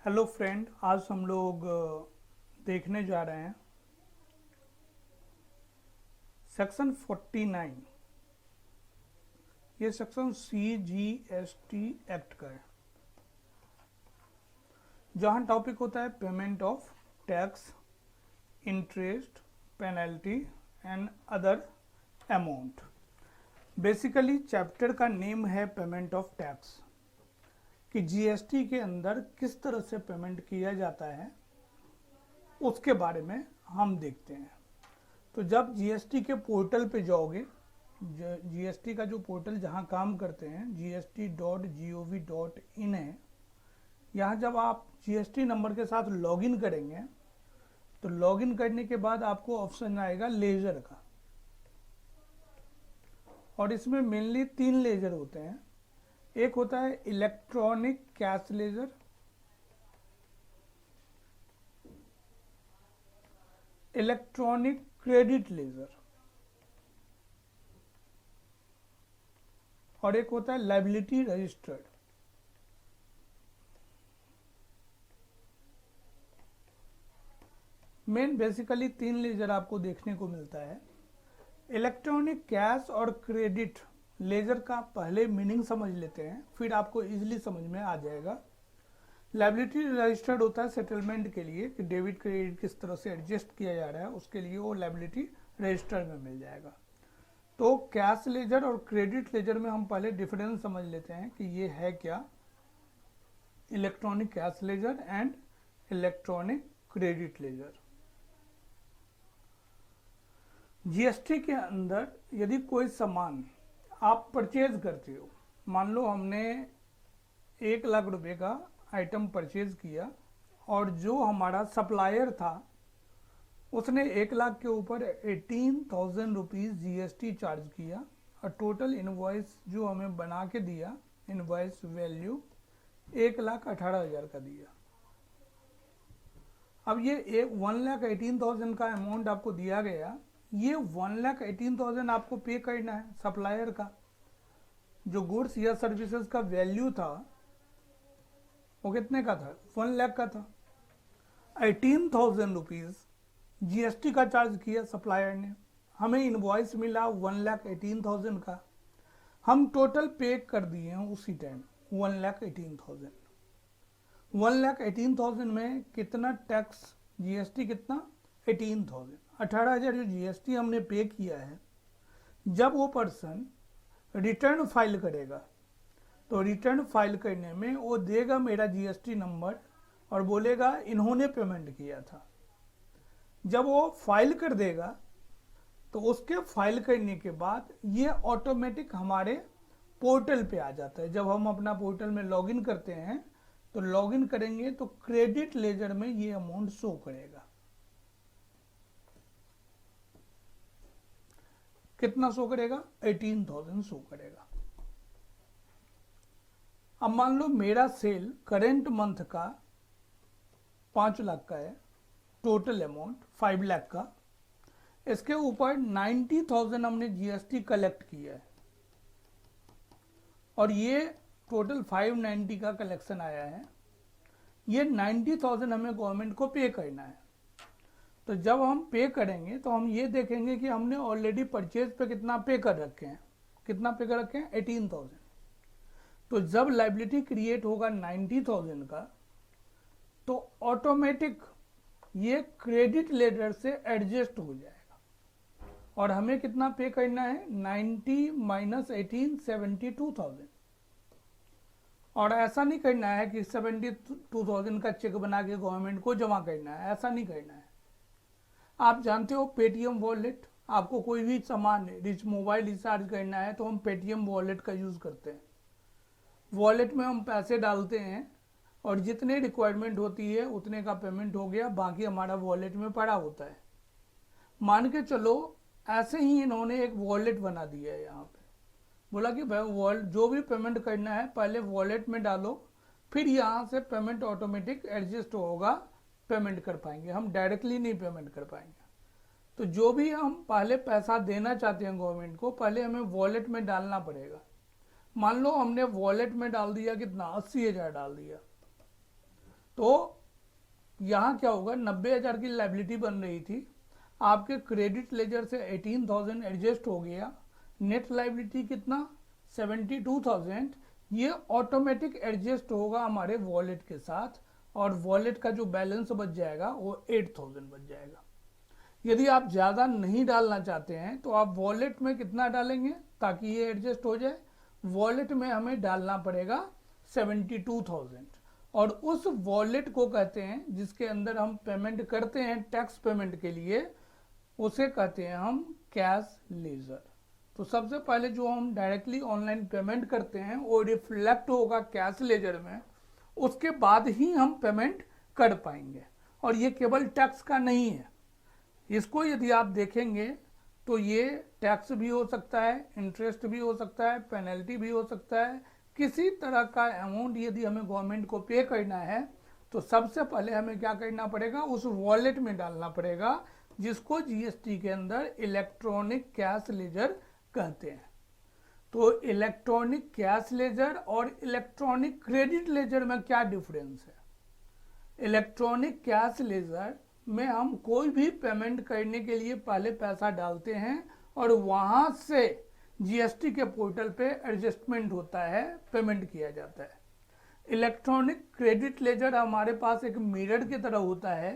Hello friend, आज हम लोग देखने जा रहे हैं सेक्शन 49। ये सेक्शन CGST एक्ट का है, जहां टॉपिक होता है payment of tax, interest, penalty and other amount. Basically chapter का नेम है पेमेंट ऑफ टैक्स, कि जीएसटी के अंदर किस तरह से पेमेंट किया जाता है उसके बारे में हम देखते हैं। तो जब जीएसटी के पोर्टल पे जाओगे, जीएसटी का जो पोर्टल जहां काम करते हैं gst.gov.in है, यहाँ जब आप जीएसटी नंबर के साथ लॉगिन करेंगे तो लॉगिन करने के बाद आपको ऑप्शन आएगा लेजर का, और इसमें मेनली 3 लेजर होते हैं। एक होता है electronic cash ledger, electronic credit ledger, और एक होता है liability registered. Main basically 3 ledger आपको देखने को मिलता है। इलेक्ट्रॉनिक कैश और क्रेडिट लेजर का पहले मीनिंग समझ लेते हैं, फिर आपको इजीली समझ में आ जाएगा। लायबिलिटी रजिस्टर्ड होता है सेटलमेंट के लिए, कि डेबिट क्रेडिट किस तरह से एडजस्ट किया जा रहा है, उसके लिए वो लायबिलिटी रजिस्टर्ड में मिल जाएगा। तो कैश लेजर और क्रेडिट लेजर में हम पहले डिफरेंस समझ लेते हैं कि ये है क्या, electronic cash ledger and electronic credit laser. GST के अंदर यदि कोई सामान आप परचेज करते हो, मान लो हमने 1 लाख रुपए का आइटम परचेज किया और जो हमारा सप्लायर था उसने 1 लाख के ऊपर 18,000 रुपीज़ जीएसटी चार्ज किया, और टोटल इनवॉइस जो हमें बना के दिया, इनवॉइस वैल्यू 1,18,000 का दिया। अब ये 1,18,000 का अमाउंट आपको दिया गया, ये 1,18,000 आपको पे करना है सप्लायर का। जो गुड्स या सर्विसेज का वैल्यू था वो कितने का था, 1 लाख का था। 18,000 रुपीज़ जीएसटी का चार्ज किया सप्लायर ने, हमें इनवॉइस मिला 1,18,000 का, हम टोटल पे कर दिए हैं उसी टाइम 1,18,000। 1,18,000 में कितना टैक्स, जीएसटी कितना, 18,000, 18,000 जो जीएसटी हमने पे किया है। जब वो पर्सन रिटर्न फाइल करेगा तो रिटर्न फाइल करने में वो देगा मेरा जीएसटी नंबर और बोलेगा इन्होंने पेमेंट किया था। जब वो फाइल कर देगा तो उसके फाइल करने के बाद ये ऑटोमेटिक हमारे पोर्टल पे आ जाता है। जब हम अपना पोर्टल में लॉगिन करते हैं तो लॉगिन करेंगे तो क्रेडिट लेजर में ये अमाउंट शो करेगा। कितना शो करेगा, 18,000 शो करेगा। अब मान लो मेरा सेल करेंट मंथ का 5 लाख का है, टोटल अमाउंट 5 लाख का, इसके ऊपर 90,000 हमने जीएसटी कलेक्ट किया है, और ये टोटल 590 का कलेक्शन आया है। ये 90,000 हमें गवर्नमेंट को पे करना है। तो जब हम पे करेंगे तो हम ये देखेंगे कि हमने ऑलरेडी परचेज पे कितना पे कर रखे हैं, कितना पे कर रखे हैं, 18,000। तो जब लायबिलिटी क्रिएट होगा 90,000 का तो ऑटोमेटिक ये क्रेडिट लेजर से एडजस्ट हो जाएगा, और हमें कितना पे करना है, 90 माइनस 18, 72,000। और ऐसा नहीं करना है कि 72,000 का चेक बना के गवर्नमेंट को जमा करना है, ऐसा नहीं करना है। आप जानते हो पेटीएम वॉलेट, आपको कोई भी सामान मोबाइल रिचार्ज करना है तो हम पेटीएम वॉलेट का यूज़ करते हैं। वॉलेट में हम पैसे डालते हैं और जितने रिक्वायरमेंट होती है उतने का पेमेंट हो गया, बाकी हमारा वॉलेट में पड़ा होता है। मान के चलो ऐसे ही इन्होंने एक वॉलेट बना दिया है, यहाँ पे बोला कि भाई जो भी पेमेंट करना है पहले वॉलेट में डालो, फिर यहाँ से पेमेंट ऑटोमेटिक एडजस्ट होगा, पेमेंट कर पाएंगे, हम डायरेक्टली नहीं पेमेंट कर पाएंगे। तो जो भी हम पहले पैसा देना चाहते हैं गवर्नमेंट को, पहले हमें वॉलेट में डालना पड़ेगा। मान लो हमने वॉलेट में डाल दिया कितना, 80,000 डाल दिया, तो यहाँ क्या होगा, 90,000 की लाइबिलिटी बन रही थी, आपके क्रेडिट लेजर से 18,000 एडजस्ट हो गया, नेट लाइबिलिटी कितना 72,000, ये ऑटोमेटिक एडजस्ट होगा हमारे वॉलेट के साथ, और वॉलेट का जो बैलेंस बच जाएगा वो 8,000 बच जाएगा। यदि आप ज़्यादा नहीं डालना चाहते हैं तो आप वॉलेट में कितना डालेंगे ताकि ये एडजस्ट हो जाए, वॉलेट में हमें डालना पड़ेगा 72,000, और उस वॉलेट को कहते हैं जिसके अंदर हम पेमेंट करते हैं टैक्स पेमेंट के लिए, उसे कहते हैं हम कैश लेजर। तो सबसे पहले जो हम डायरेक्टली ऑनलाइन पेमेंट करते हैं वो रिफ्लेक्ट होगा कैश लेजर में, उसके बाद ही हम पेमेंट कर पाएंगे। और ये केवल टैक्स का नहीं है, इसको यदि आप देखेंगे तो ये टैक्स भी हो सकता है, इंटरेस्ट भी हो सकता है, पेनल्टी भी हो सकता है, किसी तरह का अमाउंट यदि हमें गवर्नमेंट को पे करना है तो सबसे पहले हमें क्या करना पड़ेगा, उस वॉलेट में डालना पड़ेगा, जिसको जीएसटी के अंदर इलेक्ट्रॉनिक कैश लेजर कहते हैं। तो इलेक्ट्रॉनिक कैश लेजर और इलेक्ट्रॉनिक क्रेडिट लेजर में क्या डिफरेंस है? इलेक्ट्रॉनिक कैश लेजर में हम कोई भी पेमेंट करने के लिए पहले पैसा डालते हैं और वहां से जीएसटी के पोर्टल पे एडजस्टमेंट होता है, पेमेंट किया जाता है। इलेक्ट्रॉनिक क्रेडिट लेजर हमारे पास एक मिरर की तरह होता है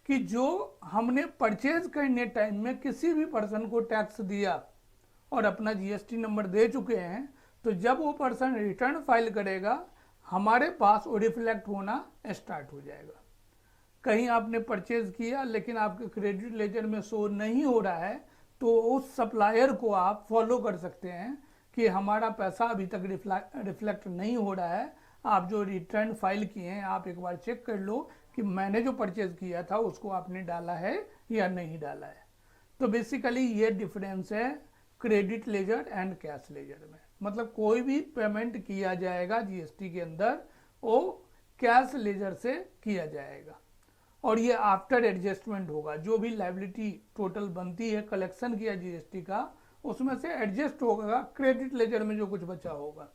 कि जो हमने परचेज करने टाइम में किसी भी पर्सन को टैक्स दिया और अपना जीएसटी नंबर दे चुके हैं, तो जब वो पर्सन रिटर्न फाइल करेगा हमारे पास वो रिफ्लेक्ट होना स्टार्ट हो जाएगा। कहीं आपने परचेज किया लेकिन आपके क्रेडिट लेजर में शो नहीं हो रहा है, तो उस सप्लायर को आप फॉलो कर सकते हैं कि हमारा पैसा अभी तक रिफ्लेक्ट नहीं हो रहा है, आप जो रिटर्न फाइल किए हैं आप एक बार चेक कर लो कि मैंने जो परचेज किया था उसको आपने डाला है या नहीं डाला है। तो बेसिकली ये डिफरेंस है credit ledger and cash ledger में। मतलब कोई भी पेमेंट किया जाएगा जीएसटी के अंदर वो कैश लेजर से किया जाएगा, और ये आफ्टर एडजस्टमेंट होगा। जो भी लायबिलिटी टोटल बनती है कलेक्शन किया जीएसटी का, उसमें से एडजस्ट होगा क्रेडिट लेजर में जो कुछ बचा होगा।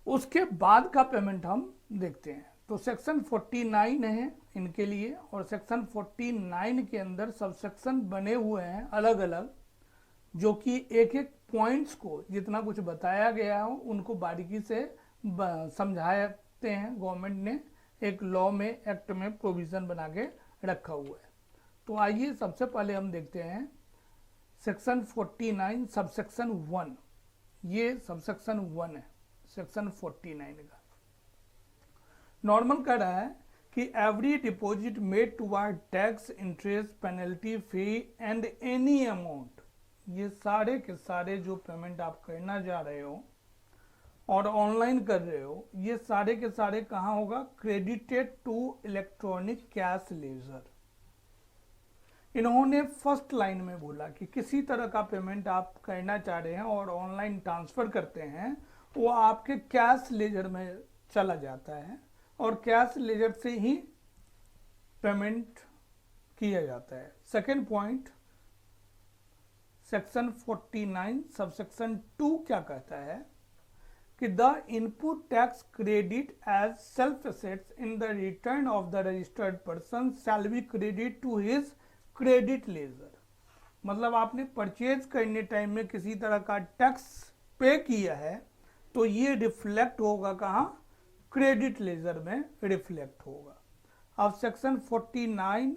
उसके बाद का पेमेंट हम देखते हैं। तो सेक्शन 49 है इनके लिए, और सेक्शन 49 के अंदर सब सेक्शन बने हुए हैं अलग अलग, जो कि एक एक पॉइंट्स को जितना कुछ बताया गया हो उनको बारीकी से समझाते हैं। गवर्नमेंट ने एक लॉ में, एक्ट में प्रोविजन बना के रखा हुआ है। तो आइए सबसे पहले हम देखते हैं सेक्शन 49 सबसेक्शन 1। ये सबसेक्शन 1 है सेक्शन 49 का। नॉर्मल कह रहा है कि every deposit made toward tax, interest, penalty, fee and any amount, ये सारे के सारे जो पेमेंट आप करना जा रहे हो और ऑनलाइन कर रहे हो, ये सारे के सारे कहाँ होगा, credited to electronic cash ledger. इन्होंने फर्स्ट लाइन में बोला कि किसी तरह का पेमेंट आप करना चाह रहे हैं और ऑनलाइन ट्रांसफर करते हैं, वो आपके कैश लेजर में चला जाता है और कैश लेजर से ही पेमेंट किया जाता है। सेकेंड पॉइंट, सेक्शन 49 सबसेक्शन 2 क्या कहता है कि the input tax credit as self assets in the return of the registered person shall be credit to his credit ledger. मतलब आपने परचेज करने टाइम में किसी तरह का टैक्स पे किया है तो ये रिफ्लेक्ट होगा कहाँ, क्रेडिट लेजर में रिफ्लेक्ट होगा। अब सेक्शन 49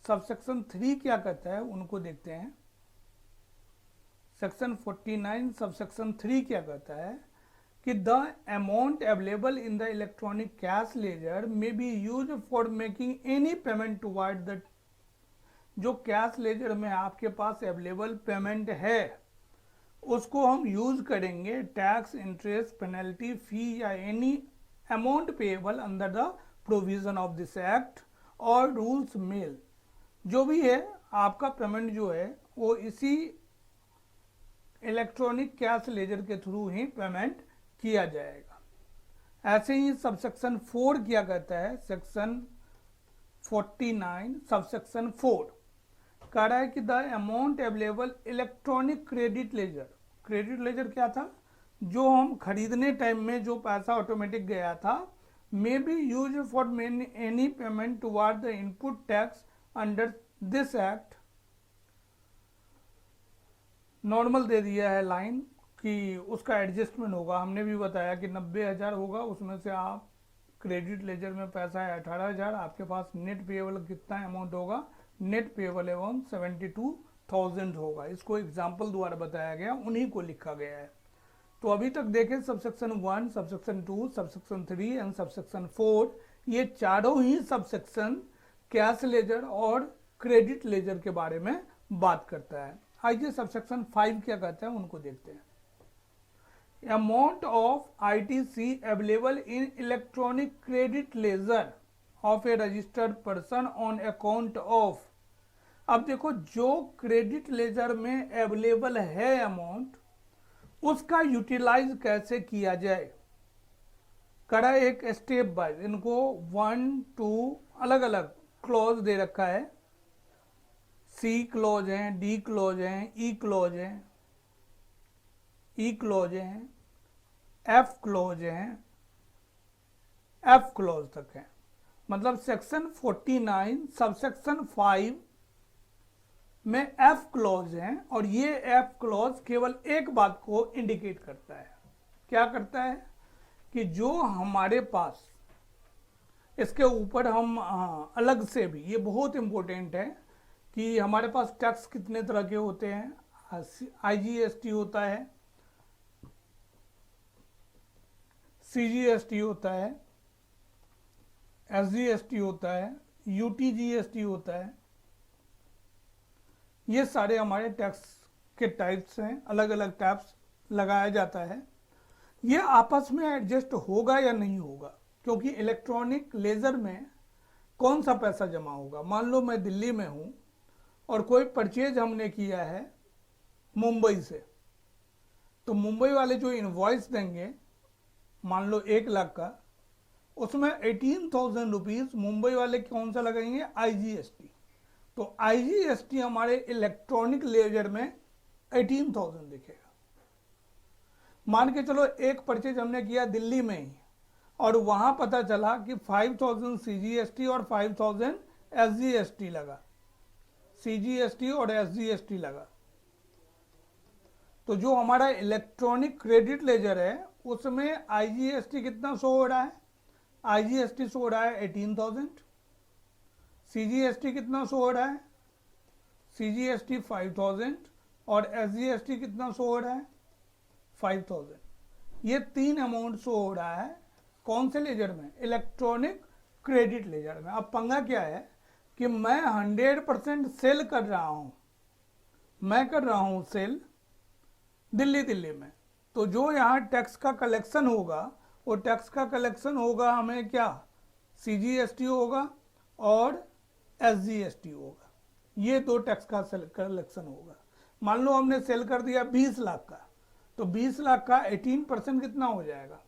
सबसेक्शन 3 क्या कहता है उनको देखते हैं। सेक्शन 49 सबसेक्शन 3 क्या कहता है कि the amount available in the electronic cash ledger में be use for making any payment toward the, जो कैश लेजर में आपके पास अवेलेबल पेमेंट है उसको हम यूज करेंगे टैक्स, इंटरेस्ट, पेनल्टी, फी या any amount payable under the provision of this act और रूल्स मेल। जो भी है आपका पेमेंट जो है वो इसी इलेक्ट्रॉनिक कैश लेजर के थ्रू ही पेमेंट किया जाएगा। ऐसे ही सबसेक्शन 4 क्या कहता है, सेक्शन 49 सबसेक्शन 4 कह रहा है कि the amount available electronic credit laser. Credit ledger क्या था, जो हम खरीदने टाइम में जो पैसा ऑटोमेटिक गया था may be used for any payment toward the input tax under this act। Normal दे दिया है लाइन कि उसका एडजस्टमेंट होगा। हमने भी बताया कि 90,000 होगा, उसमें से आप क्रेडिट लेजर में पैसा है 18,000, आपके पास नेट पेएबल कितना अमाउंट होगा, नेट पेएबल अमाउंट 72,000 होगा। इसको एग्जाम्पल द्वारा बताया गया, उन्हीं को लिखा गया है। तो अभी तक देखें subsection 1, subsection 2, subsection 3 and subsection 4, ये चारों ही सबसेक्शन कैश लेजर और क्रेडिट लेजर के बारे में बात करता है। आइए सबसेक्शन 5 क्या कहता है उनको देखते हैं। Amount of ITC available in electronic credit laser of A registered person on account of. अब देखो, जो क्रेडिट लेजर में अवेलेबल है अमाउंट, उसका यूटिलाइज कैसे किया जाए, करा एक स्टेप बाय। इनको 1, 2 अलग अलग क्लॉज दे रखा है। सी क्लॉज हैं, डी क्लॉज हैं, ई क्लॉज हैं, ई क्लॉज हैं, एफ क्लॉज हैं, एफ क्लॉज तक है। मतलब सेक्शन 49 सबसेक्शन 5 में एफ क्लॉज हैं, और ये एफ क्लॉज केवल एक बात को इंडिकेट करता है। क्या करता है कि जो हमारे पास, इसके ऊपर हम अलग से भी, ये बहुत इंपॉर्टेंट है कि हमारे पास टैक्स कितने तरह के होते हैं। आईजीएसटी होता है, सीजीएसटी होता है, एसजीएसटी होता है, यूटीजीएसटी होता है। ये सारे हमारे टैक्स के टाइप्स हैं, अलग अलग टैक्स लगाया जाता है। ये आपस में एडजस्ट होगा या नहीं होगा, क्योंकि इलेक्ट्रॉनिक लेजर में कौन सा पैसा जमा होगा। मान लो मैं दिल्ली में हूँ और कोई परचेज हमने किया है मुंबई से, तो मुंबई वाले जो इनवॉइस देंगे, मान लो 1 लाख का, उसमें 18,000 रुपीज़ मुंबई वाले कौन सा लगाएंगे, आईजीएसटी। तो आईजीएसटी हमारे इलेक्ट्रॉनिक लेजर में 18,000 दिखेगा। मान के चलो एक परचेज हमने किया दिल्ली में ही, और वहां पता चला कि 5,000 सीजीएसटी और 5,000 एसजीएसटी लगा, सीजीएसटी और एसजीएसटी लगा। तो जो हमारा इलेक्ट्रॉनिक क्रेडिट लेजर है उसमें आईजीएसटी कितना शो हो रहा है, आईजीएसटी शो हो रहा है 18,000, सीजीएसटी कितना शो हो रहा है, सीजीएसटी 5,000, और एसजीएसटी कितना शो हो रहा है, 5,000। ये 3 अमाउंट शो हो रहा है कौन से लेजर में, इलेक्ट्रॉनिक क्रेडिट लेजर में। अब पंगा क्या है कि मैं 100% सेल कर रहा हूं, मैं कर रहा हूं सेल दिल्ली में। तो जो यहाँ टैक्स का कलेक्शन होगा, वो टैक्स का कलेक्शन होगा हमें क्या, सीजीएसटी होगा और एसजीएसटी होगा। ये 2 टैक्स का कलेक्शन होगा। मान लो हमने सेल कर दिया 20 लाख का, तो 20 लाख का 18% कितना हो जाएगा,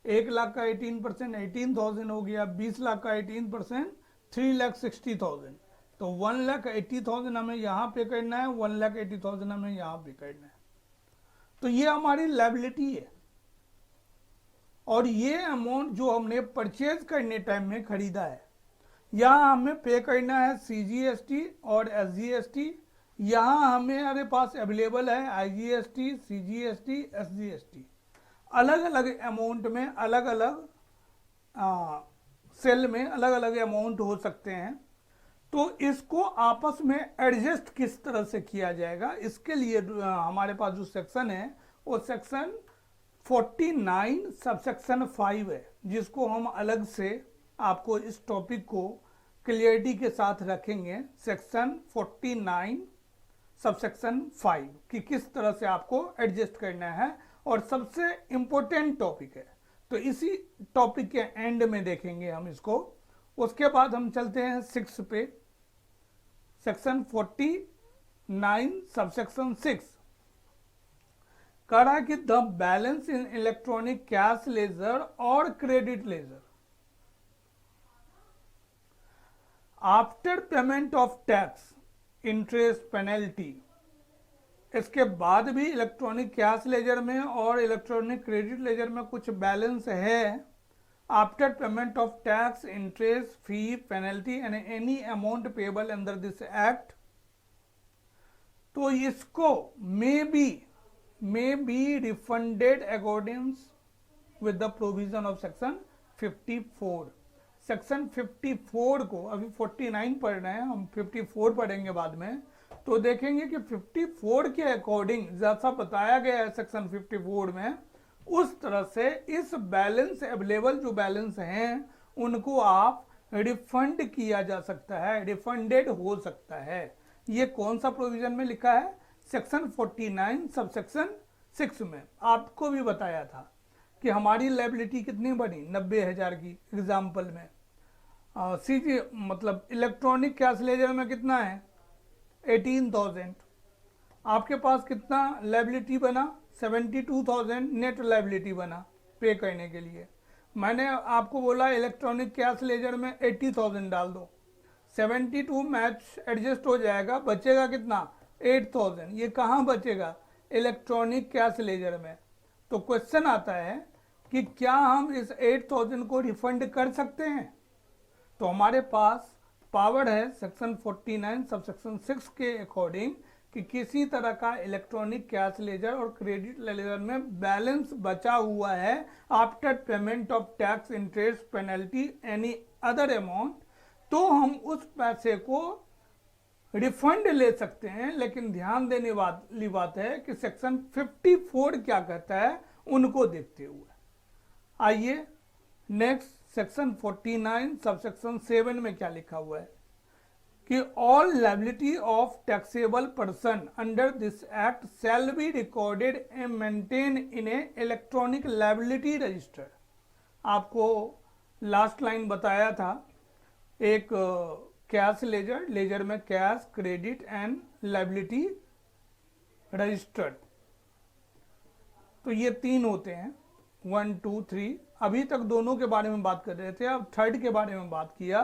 1 लाख का 18% 18,000 हो गया, 20 लाख का 18% 3,60,000। तो 1,80,000 हमें यहाँ पे करना है, 1,80,000 हमें यहाँ पे करना है। तो ये हमारी लायबिलिटी है, और ये अमाउंट जो हमने परचेज करने टाइम में खरीदा है, यहाँ हमें पे करना है सीजीएसटी और एसजीएसटी। यहाँ हमारे पास अवेलेबल है आईजीएसटी, सीजीएसटी, एसजीएसटी। अलग अलग अमाउंट में, अलग अलग सेल में अलग अलग अमाउंट हो सकते हैं। तो इसको आपस में एडजस्ट किस तरह से किया जाएगा, इसके लिए हमारे पास जो सेक्शन है वो सेक्शन 49 सबसेक्शन 5 है, जिसको हम अलग से आपको इस टॉपिक को क्लियरिटी के साथ रखेंगे। सेक्शन 49 सबसेक्शन 5 कि किस तरह से आपको एडजस्ट करना है, और सबसे इंपॉर्टेंट टॉपिक है। तो इसी टॉपिक के एंड में देखेंगे हम इसको। उसके बाद हम चलते हैं 6 पे, सेक्शन 49 सबसेक्शन 6 कह रहा है कि the balance in electronic cash ledger और credit ledger after payment of tax, interest, penalty. इसके बाद भी इलेक्ट्रॉनिक कैश लेजर में और इलेक्ट्रॉनिक क्रेडिट लेजर में कुछ बैलेंस है, after payment of tax, interest, fee, penalty and any amount payable under this act, तो इसको may be refunded according with the provision of section 54। Section 54 को, अभी 49 पढ़ रहे हैं हम, 54 पढ़ेंगे बाद में, तो देखेंगे कि 54 के अकॉर्डिंग जैसा बताया गया है सेक्शन 54 में, उस तरह से इस बैलेंस, अवेलेबल जो बैलेंस हैं उनको आप रिफंड किया जा सकता है, रिफंडेड हो सकता है। ये कौन सा प्रोविजन में लिखा है? सेक्शन 49 सबसेक्शन 6 में। आपको भी बताया था कि हमारी लायबिलिटी कितनी बनी, 90,000 की एग्जाम्पल में। सीजी मतलब इलेक्ट्रॉनिक कैश लेजर में कितना है, 18,000। आपके पास कितना लायबिलिटी बना, 72,000 नेट लायबिलिटी बना पे करने के लिए। मैंने आपको बोला इलेक्ट्रॉनिक कैश लेजर में 80,000 डाल दो, 72 मैच एडजस्ट हो जाएगा, बचेगा कितना, 8,000। ये कहाँ बचेगा, इलेक्ट्रॉनिक कैश लेजर में। तो क्वेश्चन आता है कि क्या हम इस 8,000 को रिफंड कर सकते हैं? तो हमारे पास पावर है सेक्शन 49 सबसेक्शन 6 के अकॉर्डिंग कि किसी तरह का इलेक्ट्रॉनिक कैश लेजर और क्रेडिट लेजर में बैलेंस बचा हुआ है after payment of tax, interest, penalty, any other amount, तो हम उस पैसे को रिफंड ले सकते हैं। लेकिन ध्यान देने वाली बात है कि सेक्शन 54 क्या कहता है उनको देखते हुए। आइए नेक्स्ट, सेक्शन 49 सबसेक्शन 7 में क्या लिखा हुआ है कि all liability of taxable person under this act shall be recorded and maintain in A electronic liability register. आपको लास्ट लाइन बताया था, एक कैश लेजर, लेजर में cash, credit and liability registered, तो ये 3 होते हैं, 1 2 3। अभी तक दोनों के बारे में बात कर रहे थे, अब थर्ड के बारे में बात किया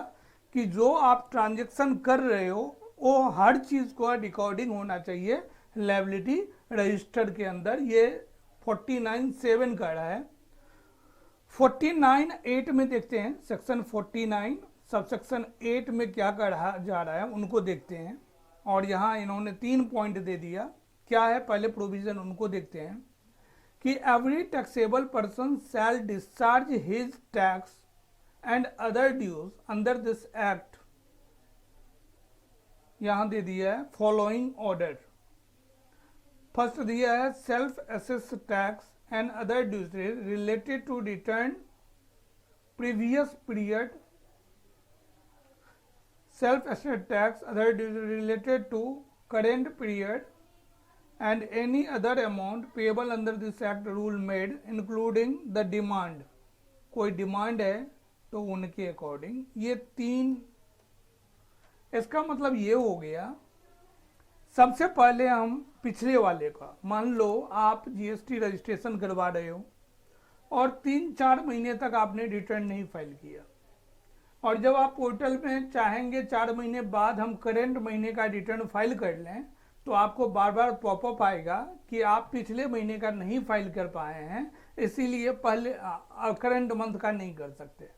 कि जो आप ट्रांजैक्शन कर रहे हो वो हर चीज को रिकॉर्डिंग होना चाहिए लायबिलिटी रजिस्टर के अंदर। ये 49(7) का रहा है। 49(8) में देखते हैं, सेक्शन 49 सबसेक्शन 8 में क्या कहा जा रहा है उनको देखते हैं। और यहाँ इन्होंने 3 पॉइंट दे दिया, क्या है पहले प्रोविजन उनको देखते हैं कि every taxable person shall discharge his tax and other dues under this act. यहां दे दिया है फॉलोइंग ऑर्डर। फर्स्ट दिया है self assess tax and other dues related to return previous period, self assess tax other dues related to current period and any other amount payable under this act rule made including the demand। कोई demand है तो उनके according. ये 3, इसका मतलब ये हो गया, सबसे पहले हम पिछले वाले का, मान लो आप जीएसटी रजिस्ट्रेशन करवा रहे हो और 3-4 महीने तक आपने रिटर्न नहीं फाइल किया, और जब आप पोर्टल में चाहेंगे 4 महीने बाद हम करेंट महीने का रिटर्न फाइल कर लें, तो आपको बार बार पॉपअप आएगा कि आप पिछले महीने का नहीं फाइल कर पाए हैं, इसीलिए पहले करंट मंथ का नहीं कर सकते।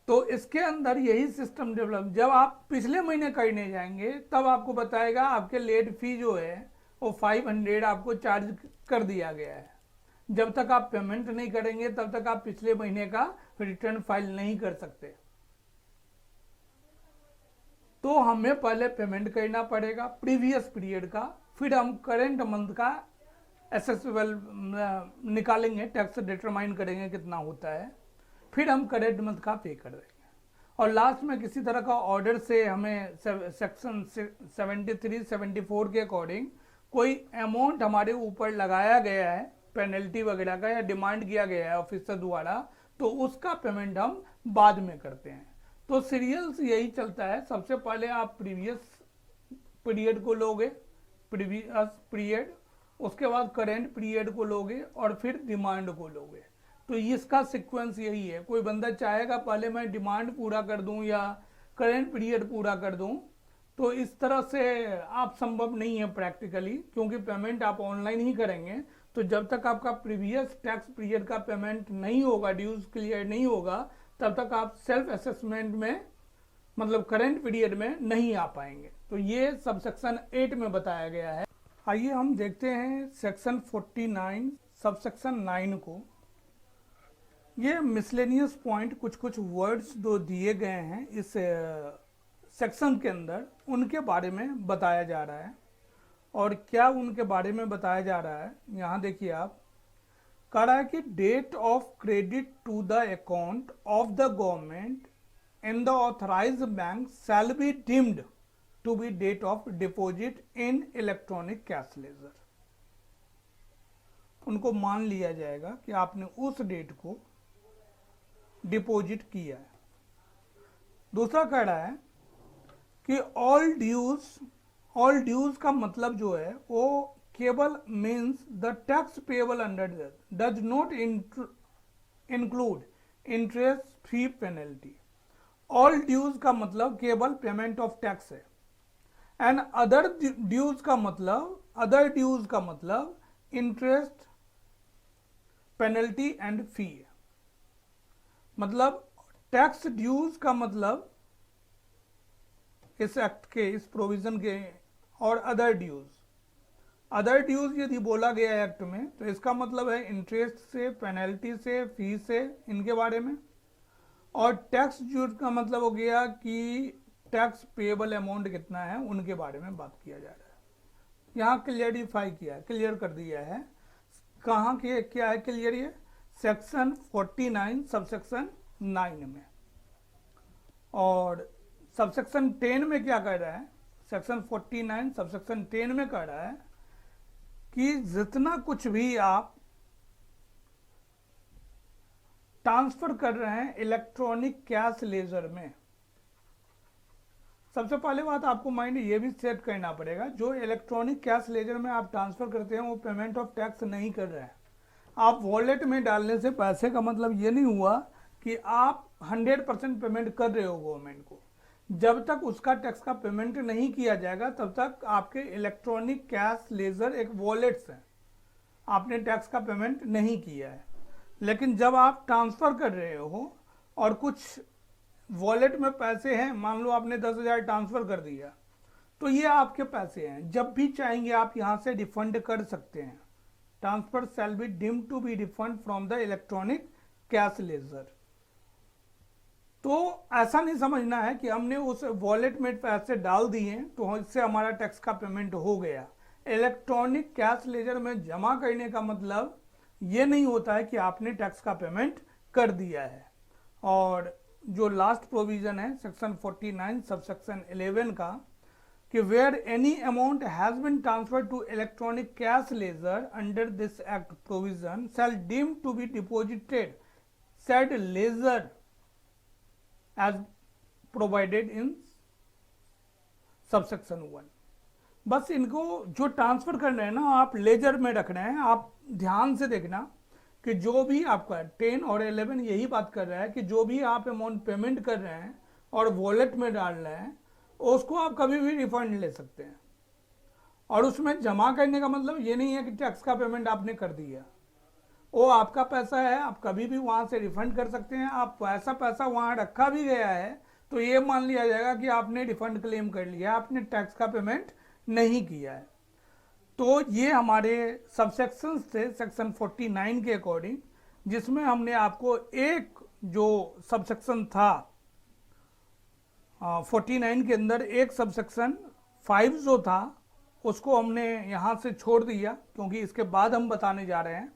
तो इसके अंदर यही सिस्टम डेवलप, जब आप पिछले महीने करने जाएंगे तब आपको बताएगा आपके लेट फी जो है वो 500 आपको चार्ज कर दिया गया है। जब तक आप पेमेंट नहीं करेंगे तब तक आप पिछले महीने का रिटर्न फाइल नहीं कर सकते। तो हमें पहले पेमेंट करना पड़ेगा प्रीवियस पीरियड का, फिर हम करेंट मंथ का एसेसेबल निकालेंगे, टैक्स डिटरमाइन करेंगे कितना होता है, फिर हम करेंट मंथ का पे कर देंगे। और लास्ट में किसी तरह का ऑर्डर से हमें सेक्शन 73-74 के अकॉर्डिंग कोई अमाउंट हमारे ऊपर लगाया गया है पेनल्टी वगैरह का, या डिमांड किया गया है ऑफिसर द्वारा, तो उसका पेमेंट हम बाद में करते हैं। तो सीरियल्स यही चलता है, सबसे पहले आप प्रीवियस पीरियड को लोगे, प्रीवियस पीरियड, उसके बाद करेंट पीरियड को लोगे और फिर डिमांड को लोगे। तो इसका सीक्वेंस यही है। कोई बंदा चाहेगा पहले मैं डिमांड पूरा कर दूं या करेंट पीरियड पूरा कर दूं, तो इस तरह से आप संभव नहीं है प्रैक्टिकली, क्योंकि पेमेंट आप ऑनलाइन ही करेंगे तो जब तक आपका प्रीवियस टैक्स पीरियड का पेमेंट नहीं होगा, ड्यूज क्लियर नहीं होगा, तब तक आप सेल्फ असेसमेंट में मतलब करंट पीरियड में नहीं आ पाएंगे। तो ये सबसेक्शन 8 में बताया गया है। आइए हम देखते हैं सेक्शन 49 सबसेक्शन 9 को। ये मिसलेनियस पॉइंट कुछ वर्ड्स जो दिए गए हैं इस सेक्शन के अंदर, उनके बारे में बताया जा रहा है। और क्या उनके बारे में बताया जा रहा है, यहाँ देखिए आप, कह रहा है कि date of credit to the account of the government in the authorised bank shall be deemed to be date of deposit in electronic cash ledger. उनको मान लिया जाएगा कि आपने उस डेट को डिपॉजिट किया है। दूसरा कह रहा है कि ऑल ड्यूज का मतलब जो है वो केवल means the tax payable under does not include interest fee penalty. All dues का मतलब केवल पेमेंट ऑफ टैक्स है। एंड अदर ड्यूज का मतलब इंटरेस्ट, पेनल्टी एंड फी है। मतलब टैक्स ड्यूज का मतलब इस एक्ट के, इस प्रोविजन के, और अदर ड्यूज यदि बोला गया है एक्ट में तो इसका मतलब है इंटरेस्ट से, पेनल्टी से, फी से, इनके बारे में। और टैक्स ड्यूज का मतलब हो गया कि टैक्स पेएबल अमाउंट कितना है, उनके बारे में बात किया जा रहा है। यहाँ क्लियर कर दिया है। कहाँ के क्या है क्लियर, ये सेक्शन 49 सबसेक्शन 9 में। और सबसेक्शन 10 में क्या कह रहा है, सेक्शन 49 सबसेक्शन 10 में कह रहा है कि जितना कुछ भी आप ट्रांसफर कर रहे हैं इलेक्ट्रॉनिक कैश लेजर में, सबसे पहले बात आपको माइंड ये भी सेट करना पड़ेगा, जो इलेक्ट्रॉनिक कैश लेजर में आप ट्रांसफर करते हैं वो पेमेंट ऑफ टैक्स नहीं कर रहे हैं। आप वॉलेट में डालने से पैसे का मतलब ये नहीं हुआ कि आप 100% पेमेंट कर रहे हो गवर्नमेंट को। जब तक उसका टैक्स का पेमेंट नहीं किया जाएगा तब तक आपके इलेक्ट्रॉनिक कैश लेजर एक वॉलेट्स हैं, आपने टैक्स का पेमेंट नहीं किया है। लेकिन जब आप ट्रांसफ़र कर रहे हो और कुछ वॉलेट में पैसे हैं, मान लो आपने 10,000 ट्रांसफ़र कर दिया, तो ये आपके पैसे हैं, जब भी चाहेंगे आप यहाँ से रिफंड कर सकते हैं। Transfer shall be deemed to be refund from the electronic cash ledger. तो ऐसा नहीं समझना है कि हमने उस वॉलेट में पैसे डाल दिए तो इससे हमारा टैक्स का पेमेंट हो गया। इलेक्ट्रॉनिक कैश लेजर में जमा करने का मतलब ये नहीं होता है कि आपने टैक्स का पेमेंट कर दिया है। और जो लास्ट प्रोविजन है सेक्शन 49 सबसेक्शन 11 का, कि where any amount has been transferred to electronic cash ledger under this act provision shall deem to be deposited said ledger as provided in subsection 1। बस इनको जो ट्रांसफर करना है ना, आप लेजर में रखना है। आप ध्यान से देखना कि जो भी आपका 10 और 11 यही बात कर रहा है कि जो भी आप अमाउंट पेमेंट कर रहे हैं और वॉलेट में डाल रहे हैं, उसको आप कभी भी रिफंड ले सकते हैं। और उसमें जमा करने का मतलब ये नहीं है कि टैक्स का पेमेंट आपने कर दिया, वो आपका पैसा है, आप कभी भी वहाँ से रिफंड कर सकते हैं। आप ऐसा पैसा वहाँ रखा भी गया है तो ये मान लिया जाएगा कि आपने रिफंड क्लेम कर लिया, आपने टैक्स का पेमेंट नहीं किया है। तो ये हमारे सबसेक्शंस थे सेक्शन 49 के अकॉर्डिंग, जिसमें हमने आपको एक जो सबसेक्शन था 49 के अंदर एक सबसेक्शन 5 जो था उसको हमने यहाँ से छोड़ दिया, क्योंकि इसके बाद हम बताने जा रहे हैं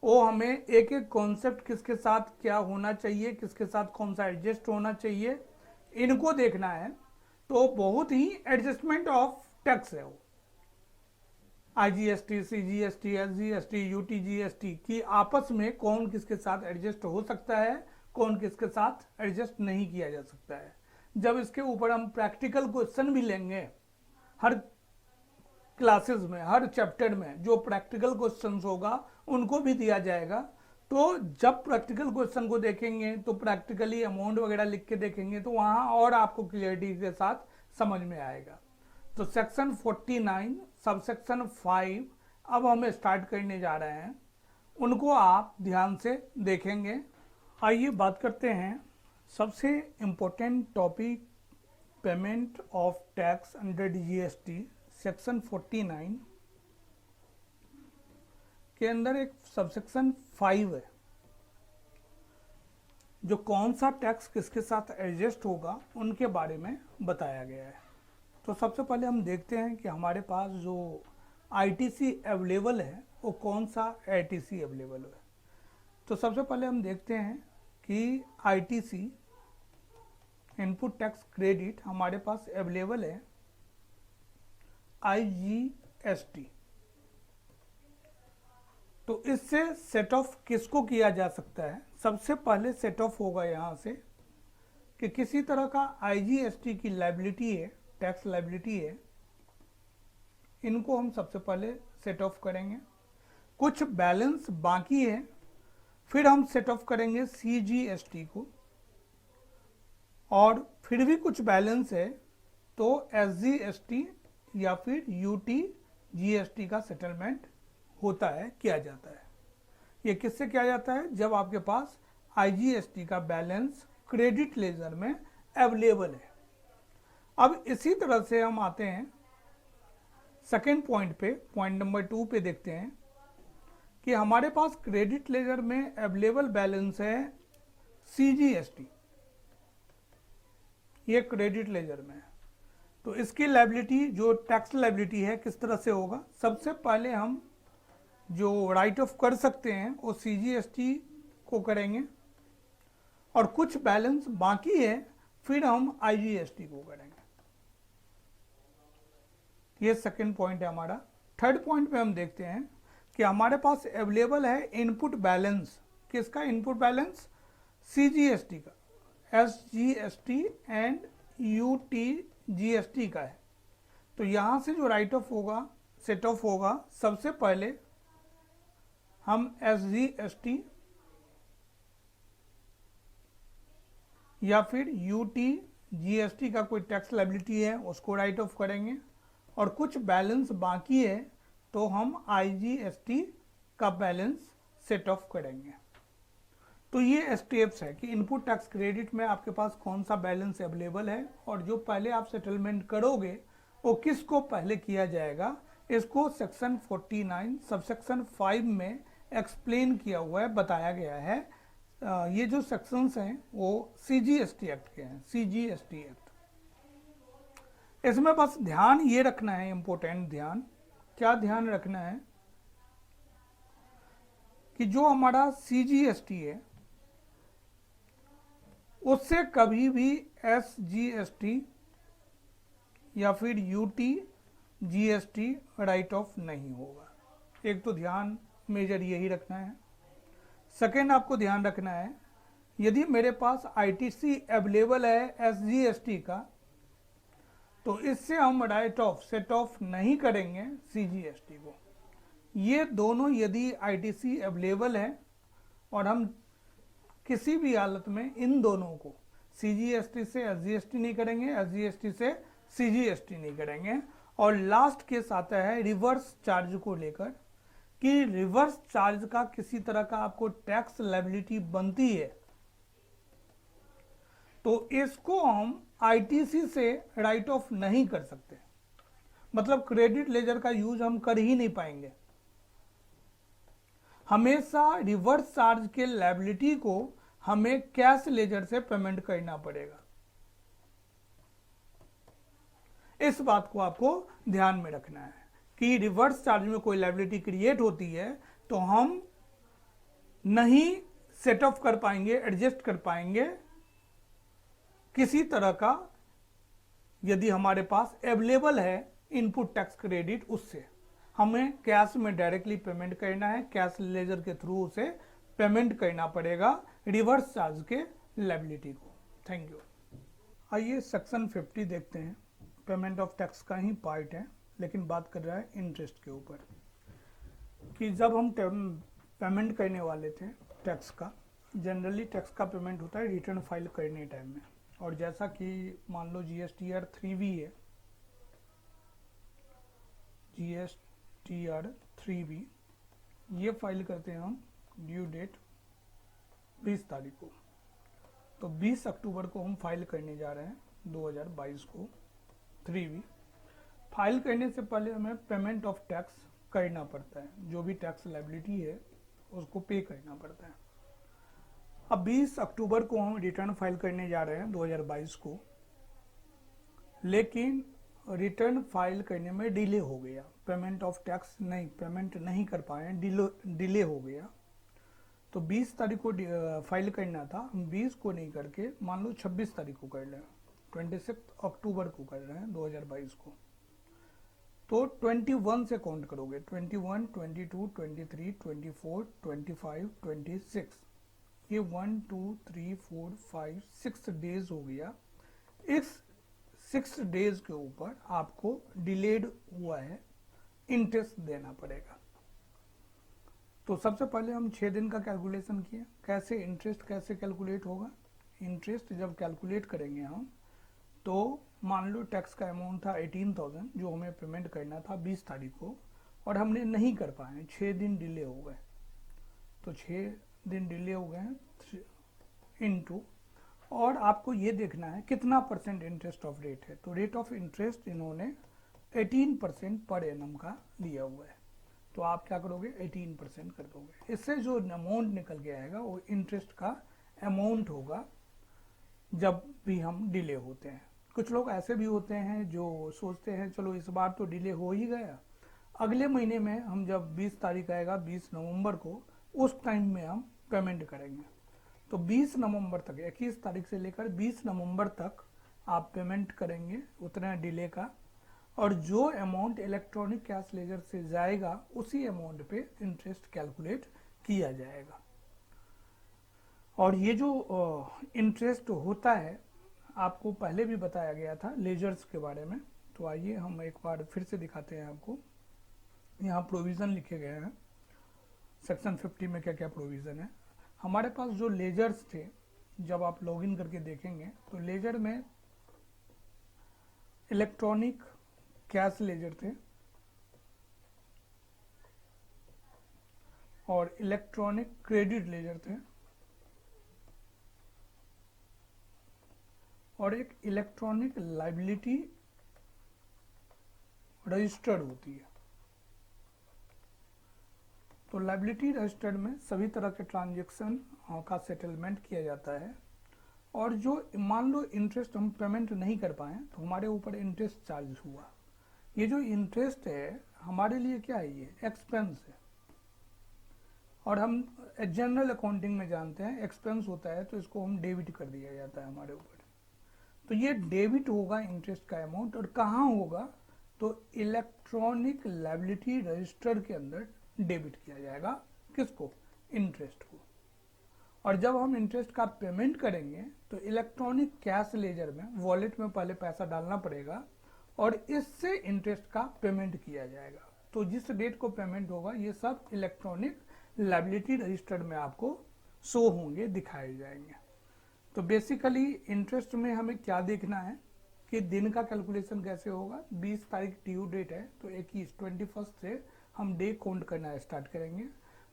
वो हमें एक एक कॉन्सेप्ट किसके साथ क्या होना चाहिए, किसके साथ कौन सा एडजस्ट होना चाहिए, इनको देखना है। तो बहुत ही एडजस्टमेंट ऑफ टैक्स है वो, IGST, CGST, SGST, UTGST की आपस में कौन किसके साथ एडजस्ट हो सकता है, कौन किसके साथ एडजस्ट नहीं किया जा सकता है। जब इसके ऊपर हम प्रैक्टिकल क्वेश्चन भी लेंगे, हर क्लासेस में, हर चैप्टर में जो प्रैक्टिकल क्वेश्चंस होगा उनको भी दिया जाएगा। तो जब प्रैक्टिकल क्वेश्चन को देखेंगे तो प्रैक्टिकली अमाउंट वगैरह लिख के देखेंगे तो वहाँ और आपको क्लियरिटी के साथ समझ में आएगा। तो सेक्शन 49 सबसेक्शन 5 अब हम स्टार्ट करने जा रहे हैं, उनको आप ध्यान से देखेंगे। आइए बात करते हैं सबसे important topic, payment of tax under GST section 49 के अंदर एक सबसेक्शन 5 है, जो कौन सा टैक्स किसके साथ एडजस्ट होगा उनके बारे में बताया गया है। तो सबसे पहले हम देखते हैं कि हमारे पास जो आईटीसी अवेलेबल है वो कौन सा आईटीसी अवेलेबल है। तो सबसे पहले हम देखते हैं कि आईटीसी इनपुट टैक्स क्रेडिट हमारे पास अवेलेबल है आईजीएसटी। तो इससे सेट ऑफ किसको किया जा सकता है? सबसे पहले सेट ऑफ होगा यहाँ से कि किसी तरह का आईजीएसटी की लायबिलिटी है, टैक्स लायबिलिटी है, इनको हम सबसे पहले सेट ऑफ करेंगे। कुछ बैलेंस बाकी है, फिर हम सेट ऑफ करेंगे सीजीएसटी को, और फिर भी कुछ बैलेंस है तो एसजीएसटी या फिर यूटी जीएसटी का सेटलमेंट होता है, किया जाता है। ये किससे किया जाता है? जब आपके पास आईजीएसटी का बैलेंस क्रेडिट लेजर में अवेलेबल है। अब इसी तरह से हम आते हैं सेकेंड पॉइंट पे, पॉइंट नंबर 2 पे देखते हैं कि हमारे पास क्रेडिट लेजर में अवेलेबल बैलेंस है सीजीएसटी, ये क्रेडिट लेजर में है। तो इसकी लायबिलिटी, जो टैक्स लायबिलिटी है, किस तरह से होगा? सबसे पहले हम जो राइट ऑफ कर सकते हैं वो सीजीएसटी को करेंगे, और कुछ बैलेंस बाकी है फिर हम आईजीएसटी को करेंगे। ये सेकंड पॉइंट है हमारा। थर्ड पॉइंट पे हम देखते हैं कि हमारे पास अवेलेबल है इनपुट बैलेंस। किसका इनपुट बैलेंस? सीजीएसटी का, एसजीएसटी एंड यूटीजीएसटी का है। तो यहां से जो राइट ऑफ होगा, सेट ऑफ होगा, सबसे पहले हम एसजीएसटी या फिर यूटीजीएसटी का कोई टैक्स लायबिलिटी है उसको राइट ऑफ करेंगे, और कुछ बैलेंस बाकी है तो हम आईजीएसटी का बैलेंस सेट ऑफ करेंगे। तो ये स्टेप्स है कि इनपुट टैक्स क्रेडिट में आपके पास कौन सा बैलेंस अवेलेबल है, और जो पहले आप सेटलमेंट करोगे वो किसको पहले किया जाएगा, इसको सेक्शन 49 सबसेक्शन 5 में एक्सप्लेन किया हुआ है, बताया गया है। ये जो सेक्शंस हैं वो सीजीएसटी एक्ट के हैं, सीजीएसटी एक्ट। इसमें बस ध्यान ये रखना है, इंपॉर्टेंट ध्यान, क्या ध्यान रखना है कि जो हमारा सीजीएसटी है उससे कभी भी एसजीएसटी या फिर यूटीजीएसटी राइट ऑफ नहीं होगा। एक तो ध्यान मेजर यही रखना है। सेकेंड, आपको ध्यान रखना है यदि मेरे पास आईटीसी अवेलेबल है एसजीएसटी का, तो इससे हम राइट ऑफ, सेट ऑफ नहीं करेंगे सीजीएसटी को। ये दोनों यदि आईटीसी अवेलेबल है और हम किसी भी हालत में इन दोनों को, सीजीएसटी से एसजीएसटी नहीं करेंगे, एसजीएसटी से सीजीएसटी नहीं करेंगे। और लास्ट केस आता है रिवर्स चार्ज को लेकर, कि रिवर्स चार्ज का किसी तरह का आपको टैक्स लायबिलिटी बनती है तो इसको हम आईटीसी से राइट ऑफ नहीं कर सकते, मतलब क्रेडिट लेजर का यूज हम कर ही नहीं पाएंगे। हमेशा रिवर्स चार्ज के लायबिलिटी को हमें कैश लेजर से पेमेंट करना पड़ेगा। इस बात को आपको ध्यान में रखना है कि रिवर्स चार्ज में कोई लायबिलिटी क्रिएट होती है तो हम नहीं सेट ऑफ कर पाएंगे, एडजस्ट कर पाएंगे किसी तरह का, यदि हमारे पास अवेलेबल है इनपुट टैक्स क्रेडिट, उससे हमें कैश में डायरेक्टली पेमेंट करना है, कैश लेजर के थ्रू उसे पेमेंट करना पड़ेगा रिवर्स चार्ज के लायबिलिटी को। Thank you. आइए सेक्शन 50 देखते हैं। पेमेंट ऑफ टैक्स का ही पार्ट है, लेकिन बात कर रहा है इंटरेस्ट के ऊपर, कि जब हम पेमेंट करने वाले थे टैक्स का, जनरली टैक्स का पेमेंट होता है रिटर्न फाइल करने टाइम में। और जैसा कि मान लो जीएसटीआर 3V है, जीएसटीआर 3B, ये फाइल करते हैं हम ड्यू डेट 20 तारीख को। तो 20 अक्टूबर को हम फाइल करने जा रहे हैं 2022 को 3B। फाइल करने से पहले हमें पेमेंट ऑफ टैक्स करना पड़ता है, जो भी टैक्स लायबिलिटी है उसको पे करना पड़ता है। अब 20 अक्टूबर को हम रिटर्न फाइल करने जा रहे हैं 2022 को, लेकिन रिटर्न फाइल करने में डिले हो गया, पेमेंट ऑफ टैक्स पेमेंट नहीं कर पाए, डिले हो गया। तो 20 तारीख को फाइल करना था, हम 20 को नहीं करके मान लो 26 तारीख को कर रहे हैं, 26 अक्टूबर को कर रहे हैं 2022 को। तो 21 से काउंट करोगे, 21, 22, 23, 24, 25, 26, ये 1, 2, 3, 4, 5, 6 डेज हो गया। इस 6 डेज के ऊपर आपको डिलेड हुआ है, इंटरेस्ट देना पड़ेगा। तो सबसे पहले हम 6 दिन का कैलकुलेशन किया, कैसे इंटरेस्ट कैसे कैलकुलेट होगा। इंटरेस्ट जब कैलकुलेट करेंगे हम, तो मान लो टैक्स का अमाउंट था 18,000 जो हमें पेमेंट करना था 20 तारीख को, और हमने नहीं कर पाए, 6 दिन डिले हो गए। तो 6 दिन डिले हो गए हैं इनटू, और आपको ये देखना है कितना परसेंट इंटरेस्ट ऑफ रेट है। तो रेट ऑफ इंटरेस्ट इन्होंने 18% पर एनम का दिया हुआ है, तो आप क्या करोगे 18% कर दोगे। इससे जो अमाउंट निकल के आएगा वो इंटरेस्ट का अमाउंट होगा जब भी हम डिले होते हैं। कुछ लोग ऐसे भी होते हैं जो सोचते हैं चलो इस बार तो डिले हो ही गया, अगले महीने में हम जब 20 तारीख आएगा 20 नवंबर को, उस टाइम में हम पेमेंट करेंगे। तो 20 नवंबर तक, 21 तारीख से लेकर 20 नवंबर तक आप पेमेंट करेंगे उतना डिले का, और जो अमाउंट इलेक्ट्रॉनिक कैश लेजर से जाएगा उसी अमाउंट पे इंटरेस्ट कैलकुलेट किया जाएगा। और ये जो इंटरेस्ट होता है आपको पहले भी बताया गया था लेजर्स के बारे में, तो आइए हम एक बार फिर से दिखाते हैं आपको। यहाँ प्रोविज़न लिखे गए हैं, सेक्शन 50 में क्या क्या प्रोविज़न है। हमारे पास जो लेजर्स थे, जब आप लॉगिन करके देखेंगे तो लेजर में इलेक्ट्रॉनिक कैश लेजर थे और इलेक्ट्रॉनिक क्रेडिट लेजर थे, और एक इलेक्ट्रॉनिक लायबिलिटी रजिस्टर्ड होती है। तो लायबिलिटी रजिस्टर्ड में सभी तरह के ट्रांजैक्शन का सेटलमेंट किया जाता है, और जो मान लो इंटरेस्ट हम पेमेंट नहीं कर पाए तो हमारे ऊपर इंटरेस्ट चार्ज हुआ। ये जो इंटरेस्ट है हमारे लिए क्या है, ये एक्सपेंस है, और हम जनरल अकाउंटिंग में जानते हैं एक्सपेंस होता है तो इसको हम डेबिट कर दिया जाता है हमारे ऊपर। तो ये डेबिट होगा इंटरेस्ट का अमाउंट, और कहाँ होगा, तो इलेक्ट्रॉनिक लायबिलिटी रजिस्टर के अंदर डेबिट किया जाएगा। किसको, इंटरेस्ट को। और जब हम इंटरेस्ट का पेमेंट करेंगे तो इलेक्ट्रॉनिक कैश लेजर में वॉलेट में पहले पैसा डालना पड़ेगा, और इससे इंटरेस्ट का पेमेंट किया जाएगा। तो जिस डेट को पेमेंट होगा ये सब इलेक्ट्रॉनिक लायबिलिटी रजिस्टर में आपको शो होंगे, दिखाए जाएंगे। तो बेसिकली इंटरेस्ट में हमें क्या देखना है कि दिन का कैलकुलेशन कैसे होगा। 20 तारीख ड्यू डेट है तो 21 से हम डे काउंट करना स्टार्ट करेंगे।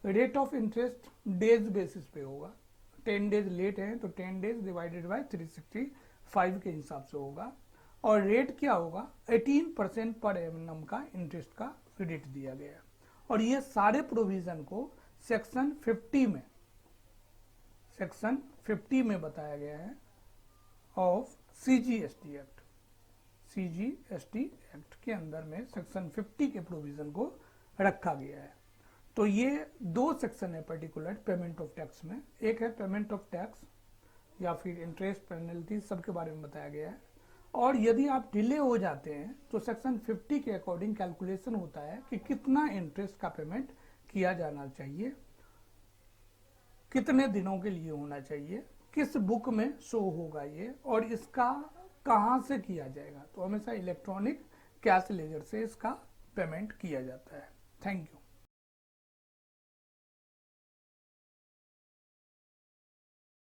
Rate of interest days basis पे होगा, 10 डेज लेट है तो 10 डेज डिवाइडेड बाय 365 के हिसाब से होगा। और रेट क्या होगा, 18% पर एनम का इंटरेस्ट का रेट दिया गया है। और ये सारे प्रोविजन को सेक्शन 50 में बताया गया है of CGST act. CGST act के अंदर में सेक्शन 50 के प्रोविजन को रखा गया है। तो ये 2 सेक्शन है पर्टिकुलर पेमेंट ऑफ टैक्स में, एक है पेमेंट ऑफ टैक्स या फिर इंटरेस्ट पेनल्टी, सबके बारे में बताया गया है। और यदि आप डिले हो जाते हैं तो सेक्शन 50 के अकॉर्डिंग कैलकुलेशन होता है कि कितना इंटरेस्ट का पेमेंट किया जाना चाहिए, कितने दिनों के लिए होना चाहिए, किस बुक में शो होगा ये, और इसका कहाँ से किया जाएगा। तो हमेशा इलेक्ट्रॉनिक कैश लेजर से इसका पेमेंट किया जाता है। Thank you.